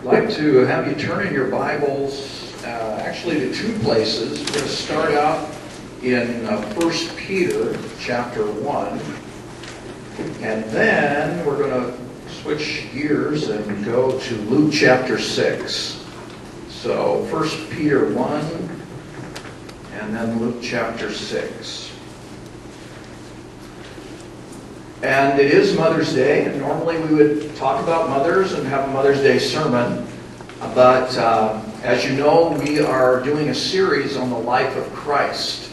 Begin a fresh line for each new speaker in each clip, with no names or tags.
I'd like to have you turn in your Bibles actually to two places. We're going to start out in 1 Peter chapter 1, and then we're going to switch gears and go to Luke chapter 6. So 1 Peter 1 and then Luke chapter 6. And it is Mother's Day, and normally we would talk about mothers and have a Mother's Day sermon. But as you know, we are doing a series on the life of Christ.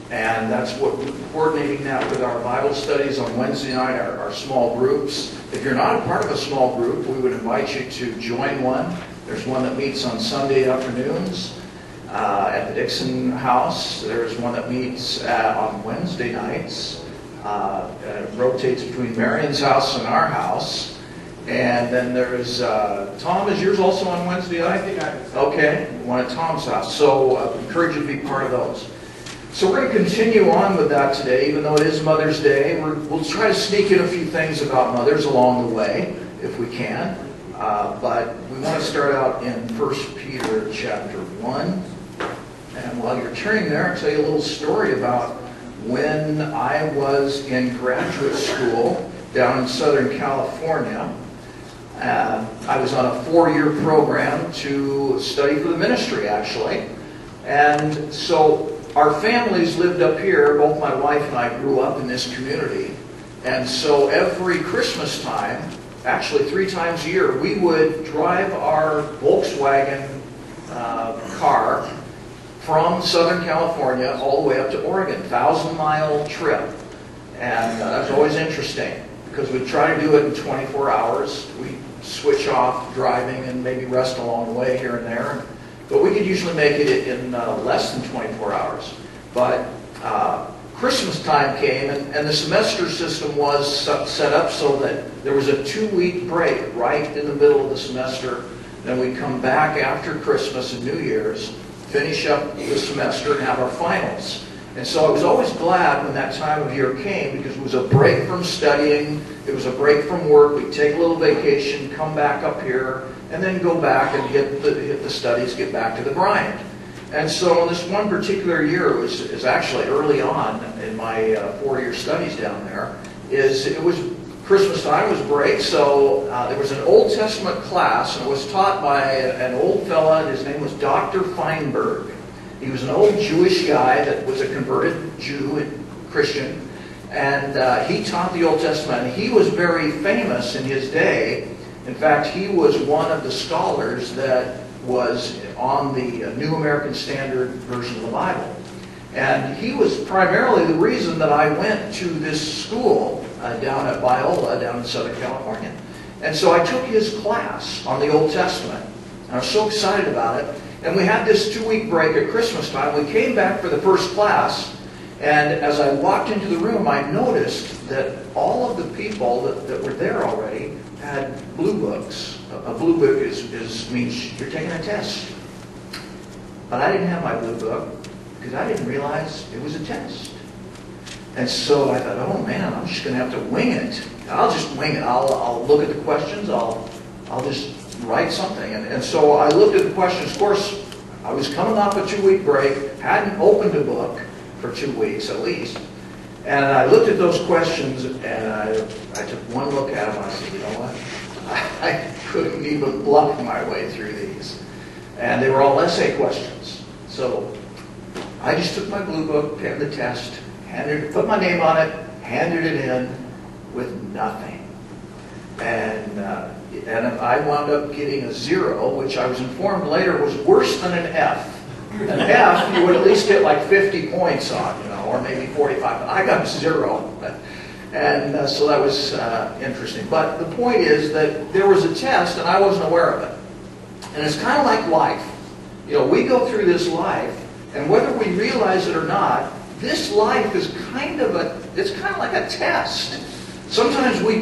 And that's what we're coordinating that with our Bible studies on Wednesday night, our small groups. If you're not a part of a small group, we would invite you to join one. There's one that meets on Sunday afternoons at the Dixon House. There's one that meets on Wednesday nights. It rotates between Marion's house and our house. And then there's, Tom, is yours also on Wednesday night?
I think I am.
Okay, one at Tom's house. So I encourage you to be part of those. So we're going to continue on with that today, even though it is Mother's Day. We'll try to sneak in a few things about mothers along the way, if we can. But we want to start out in 1 Peter chapter 1. And while you're turning there, I'll tell you a little story about when I was in graduate school down in Southern California. I was on a 4-year program to study for the ministry, actually. And so our families lived up here. Both my wife and I grew up in this community. And so every Christmas time, actually 3 times a year, we would drive our Volkswagen car from Southern California all the way up to Oregon, 1,000-mile trip. And that was always interesting because we'd try to do it in 24 hours. We'd switch off driving and maybe rest along the way here and there. But we could usually make it in less than 24 hours. But Christmas time came, and the semester system was set up so that there was a 2-week break right in the middle of the semester. Then we'd come back after Christmas and New Year's, finish up the semester, and have our finals. And so I was always glad when that time of year came because it was a break from studying, it was a break from work. We'd take a little vacation, come back up here, and then go back and hit the studies, get back to the grind. And so this one particular year, it was actually early on in my 4-year studies down there, it was Christmas time, was break, so there was an Old Testament class, and it was taught by an old fella. His name was Dr. Feinberg. He was an old Jewish guy that was a converted Jew and Christian, and he taught the Old Testament. And he was very famous in his day. In fact, he was one of the scholars that was on the New American Standard Version of the Bible. And he was primarily the reason that I went to this school down at Biola, down in Southern California. And so I took his class on the Old Testament. And I was so excited about it. And we had this 2-week break at Christmas time. We came back for the first class. And as I walked into the room, I noticed that all of the people that were there already had blue books. A blue book means you're taking a test. But I didn't have my blue book because I didn't realize it was a test. And so I thought, oh man, I'm just going to have to wing it. I'll just wing it. I'll look at the questions. I'll just write something. And so I looked at the questions. Of course, I was coming off a 2-week break, hadn't opened a book for 2 weeks at least. And I looked at those questions, and I took one look at them, and I said, you know what? I couldn't even bluff my way through these. And they were all essay questions. So I just took my blue book, penned the test, put my name on it, handed it in with nothing. And I wound up getting a 0, which I was informed later was worse than an F. An F, you would at least get like 50 points on, or maybe 45. But I got 0. And so that was interesting. But the point is that there was a test, and I wasn't aware of it. And it's kind of like life. We go through this life, and whether we realize it or not, this life is kind of like a test. Sometimes we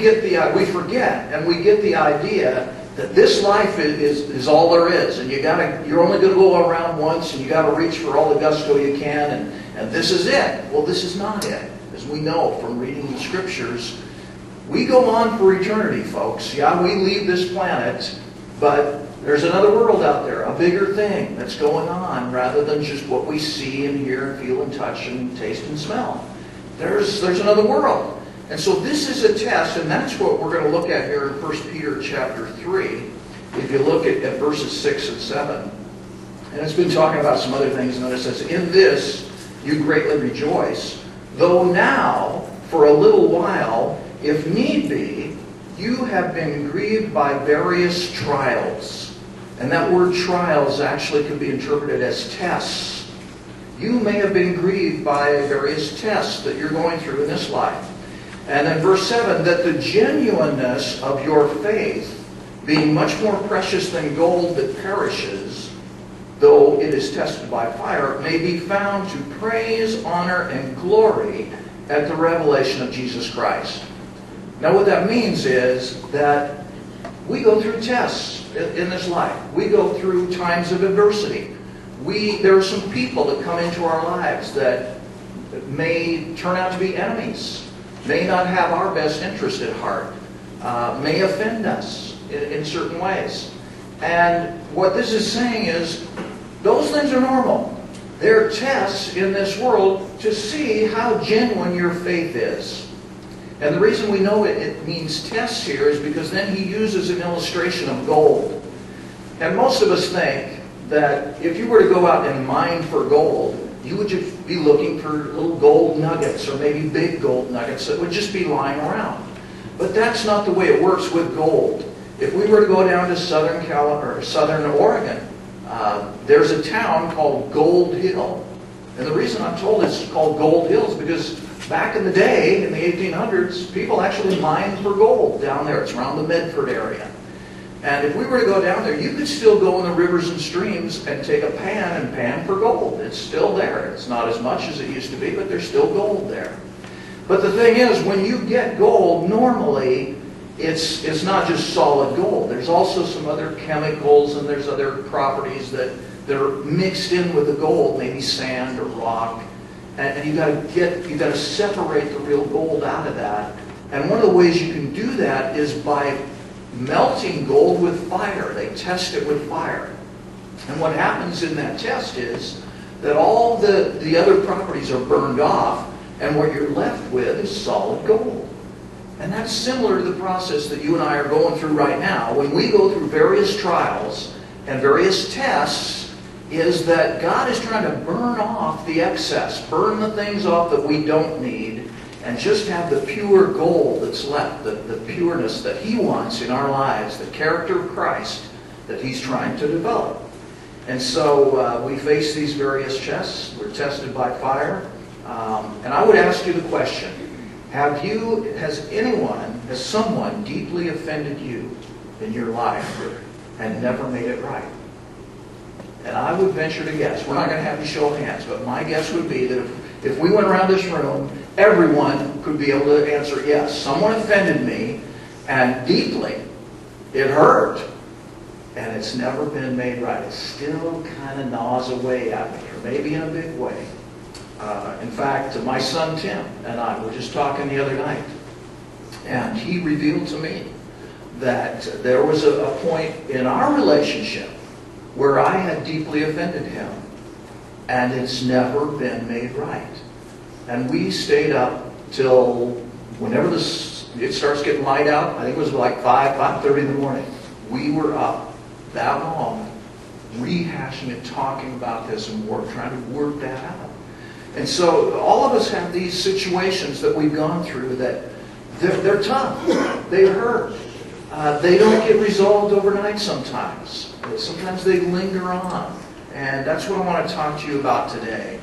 forget, and we get the idea that this life is all there is, and you're only going to go around once, and you got to reach for all the gusto you can, and this is it. Well, this is not it. As we know from reading the scriptures, we go on for eternity, folks. Yeah, we leave this planet, but There's another world out there, a bigger thing that's going on rather than just what we see and hear and feel and touch and taste and smell. There's another world. And so this is a test, and that's what we're going to look at here in 1 Peter chapter 3. If you look at verses 6 and 7. And it's been talking about some other things, and it says, "In this you greatly rejoice, though now, for a little while, if need be, you have been grieved by various trials." And that word trials actually can be interpreted as tests. You may have been grieved by various tests that you're going through in this life. And then verse 7, "that the genuineness of your faith, being much more precious than gold that perishes, though it is tested by fire, may be found to praise, honor, and glory at the revelation of Jesus Christ." Now what that means is that we go through tests in this life. We go through times of adversity. There are some people that come into our lives that may turn out to be enemies, may not have our best interest at heart, may offend us in certain ways. And what this is saying is, those things are normal. They're tests in this world to see how genuine your faith is. And the reason we know it means tests here is because then he uses an illustration of gold. And most of us think that if you were to go out and mine for gold, you would just be looking for little gold nuggets or maybe big gold nuggets that would just be lying around. But that's not the way it works with gold. If we were to go down to southern Oregon, there's a town called Gold Hill. And the reason I'm told it's called Gold Hill is because back in the day, in the 1800s, people actually mined for gold down there. It's around the Medford area. And if we were to go down there, you could still go in the rivers and streams and take a pan and pan for gold. It's still there. It's not as much as it used to be, but there's still gold there. But the thing is, when you get gold, normally it's not just solid gold. There's also some other chemicals and there's other properties that are mixed in with the gold, maybe sand or rock. And you got to separate the real gold out of that. And one of the ways you can do that is by melting gold with fire. They test it with fire. And what happens in that test is that all the other properties are burned off, and what you're left with is solid gold. And that's similar to the process that you and I are going through right now. When we go through various trials and various tests, is that God is trying to burn off the excess, burn the things off that we don't need, and just have the pure gold that's left, the pureness that He wants in our lives, the character of Christ that He's trying to develop. And so we face these various tests. We're tested by fire. And I would ask you the question, has someone deeply offended you in your life and never made it right? And I would venture to guess, we're not going to have you show hands, but my guess would be that if we went around this room, everyone could be able to answer, yes, someone offended me, and deeply, it hurt, and it's never been made right. It still kind of gnaws away at me, or maybe in a big way. In fact, my son Tim and I were just talking the other night, and he revealed to me that there was a point in our relationship where I had deeply offended him, and it's never been made right. And we stayed up till whenever it starts getting light out. I think it was like 5:30 in the morning. We were up that long, rehashing it, talking about this, and trying to work that out. And so all of us have these situations that we've gone through that they're tough. They hurt. They don't get resolved overnight sometimes. Sometimes they linger on. And that's what I want to talk to you about today.